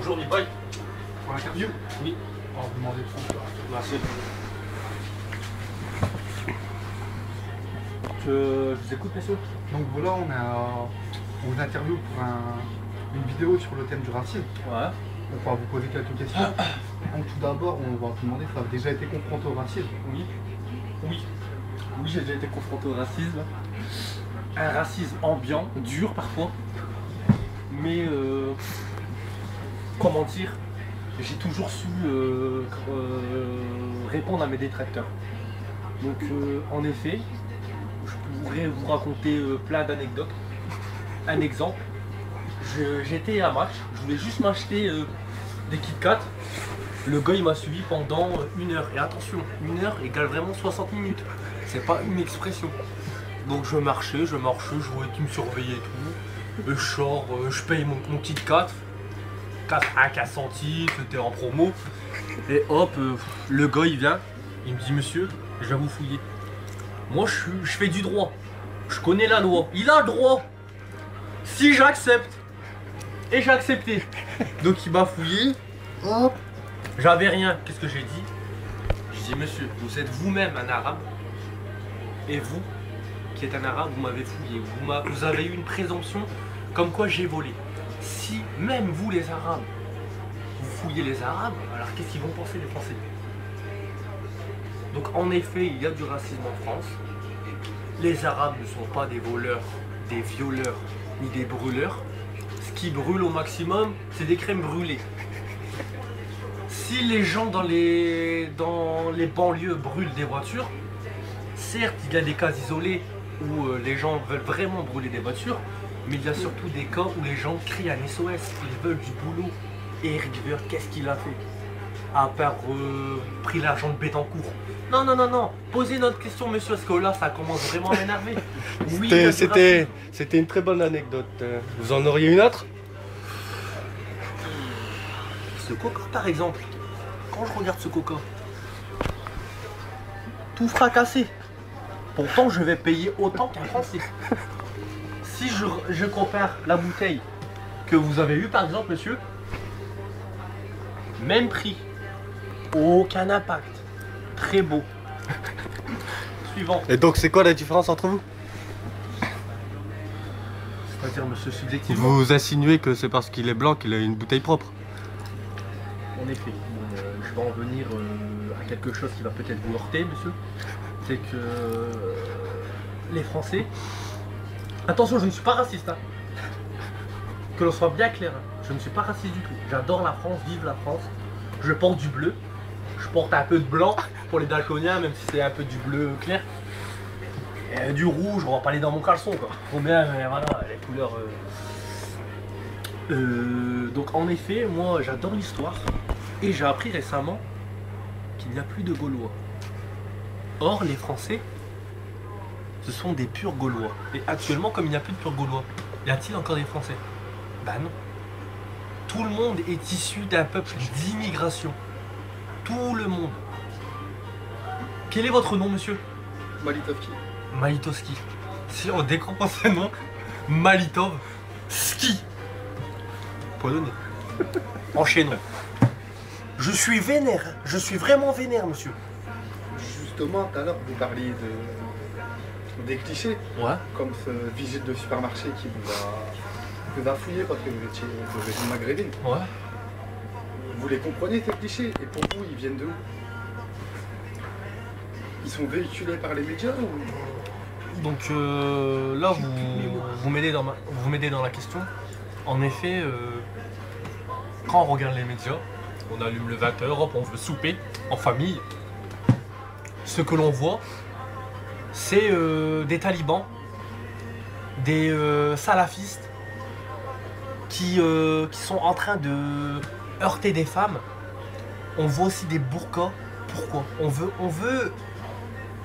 Bonjour, Big Boy. Pour l'interview? Oui. On va vous demander de Merci. Je vous écoute, messieurs. Donc voilà, on vous interview pour une vidéo sur le thème du racisme. Ouais. On va vous poser quelques questions. Donc tout d'abord, on va vous demander si vous avez déjà été confronté au racisme. Oui. Oui. Oui, j'ai déjà été confronté au racisme. Un racisme ambiant, dur parfois. Mais comment dire, j'ai toujours su répondre à mes détracteurs. Donc en effet, je pourrais vous raconter plein d'anecdotes. Un exemple, j'étais à Match, je voulais juste m'acheter des Kit Kat. Le gars il m'a suivi pendant 1 heure. Et attention, 1 heure égale vraiment 60 minutes. C'est pas une expression. Donc je marchais, je voyais qu'il me surveillait et tout. Je sors, je paye mon Kit Kat. 4 centimes, c'était en promo. Et hop, le gars il vient, il me dit monsieur, je vais vous fouiller. Moi je fais du droit. Je connais la loi. Il a le droit. Si j'accepte. Et j'ai accepté. Donc il m'a fouillé. Hop. J'avais rien. Qu'est-ce que j'ai dit? Je dis monsieur, vous êtes vous-même un arabe. Et vous, qui êtes un arabe, vous m'avez fouillé. Vous avez eu une présomption comme quoi j'ai volé. Si même vous les arabes, vous fouillez les arabes, alors qu'est-ce qu'ils vont penser les Français? Donc en effet, il y a du racisme en France. Les arabes ne sont pas des voleurs, des violeurs, ni des brûleurs. Ce qui brûle au maximum, c'est des crèmes brûlées. Si les gens dans les banlieues brûlent des voitures, certes, il y a des cas isolés où les gens veulent vraiment brûler des voitures, mais il y a surtout des cas où les gens crient un SOS, ils veulent du boulot. Et Eric Woerth, qu'est-ce qu'il a fait? À part pris l'argent de Bettencourt. Non, posez notre question, monsieur, parce que là, ça commence vraiment à m'énerver. Oui, c'était une très bonne anecdote. Vous en auriez une autre? Ce coca, par exemple. Quand je regarde ce coca, tout fracassé. Pourtant, je vais payer autant qu'un Français. Si je compare la bouteille que vous avez eue, par exemple, monsieur, même prix, aucun impact, très beau. Suivant. Et donc, c'est quoi la différence entre vous? C'est-à-dire, monsieur, subjectivement. Vous insinuez que c'est parce qu'il est blanc qu'il a une bouteille propre? En effet, je vais en venir à quelque chose qui va peut-être vous heurter, monsieur. C'est que les Français. Attention, je ne suis pas raciste, hein. Que l'on soit bien clair, hein. Je ne suis pas raciste du tout. J'adore la France, vive la France. Je porte du bleu. Je porte un peu de blanc pour les daltoniens, même si c'est un peu du bleu clair. Et du rouge, on va pas aller dans mon caleçon, quoi. Faut bien, mais voilà, les couleurs. Donc en effet, moi j'adore l'histoire. Et j'ai appris récemment qu'il n'y a plus de Gaulois. Or, les Français, ce sont des purs Gaulois. Et actuellement, comme il n'y a plus de purs Gaulois, y a-t-il encore des Français? Bah non. Tout le monde est issu d'un peuple d'immigration. Tout le monde. Quel est votre nom, monsieur? Malitovski. Malitovski. Si on décompose ce nom, Malitov-ski. Polonais. Enchaînons. Je suis vénère. Je suis vraiment vénère, monsieur. Justement, tout à l'heure, vous parliez des clichés. Ouais. Comme ce vigile de supermarché qui vous a fouillé parce que vous étiez d'origine maghrébine. Ouais. Vous les comprenez, ces clichés? Et pour vous, ils viennent d'où? Ils sont véhiculés par les médias ou... Donc là, vous m'aidez dans la question. En effet, quand on regarde les médias, on allume le 20h, hop, on veut souper en famille. Ce que l'on voit, c'est des talibans, des salafistes qui sont en train de heurter des femmes. On voit aussi des burqas. Pourquoi?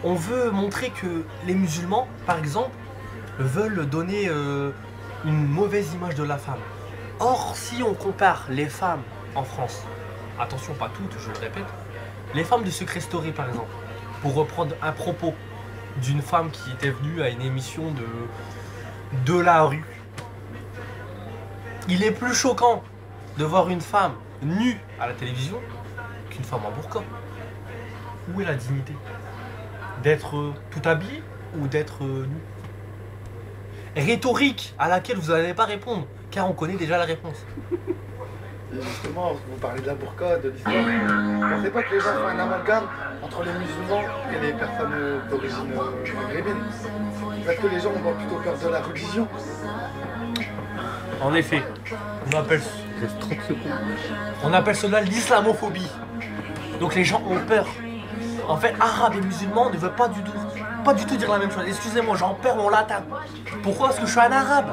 On veut montrer que les musulmans, par exemple, veulent donner une mauvaise image de la femme. Or, si on compare les femmes en France, attention, pas toutes, je le répète, les femmes de Secret Story, par exemple, pour reprendre un propos d'une femme qui était venue à une émission de la rue, il est plus choquant de voir une femme nue à la télévision qu'une femme en burqa. Où est la dignité? D'être tout habillé ou d'être nu? Rhétorique à laquelle vous n'allez pas répondre, car on connaît déjà la réponse. Et justement, vous parlez de la burqa, de l'islam. Vous pensez pas que les gens font un amalgame entre les musulmans et les personnes d'origine maghrébine? Parce que les gens ont plutôt peur de la religion. En effet, on appelle cela l'islamophobie. Donc les gens ont peur. En fait, arabes et musulmans ne veulent pas du tout dire la même chose. Excusez-moi, j'en perds mon latin. Pourquoi? Parce que je suis un arabe.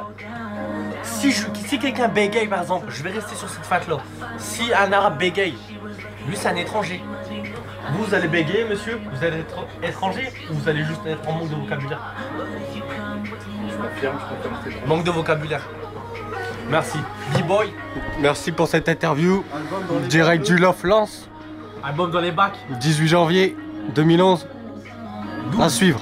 Si quelqu'un bégaye, par exemple, je vais rester sur cette fac-là. Si un arabe bégaye, lui c'est un étranger. Vous allez bégayer, monsieur? Vous allez être étranger ou vous allez juste être en manque de vocabulaire? Je confirme, c'est bon. Manque de vocabulaire. Merci. B-Boy. Merci pour cette interview. Album dans les Direct bacs. du Love Lance, Album dans les bacs. 18 janvier 2011. À suivre.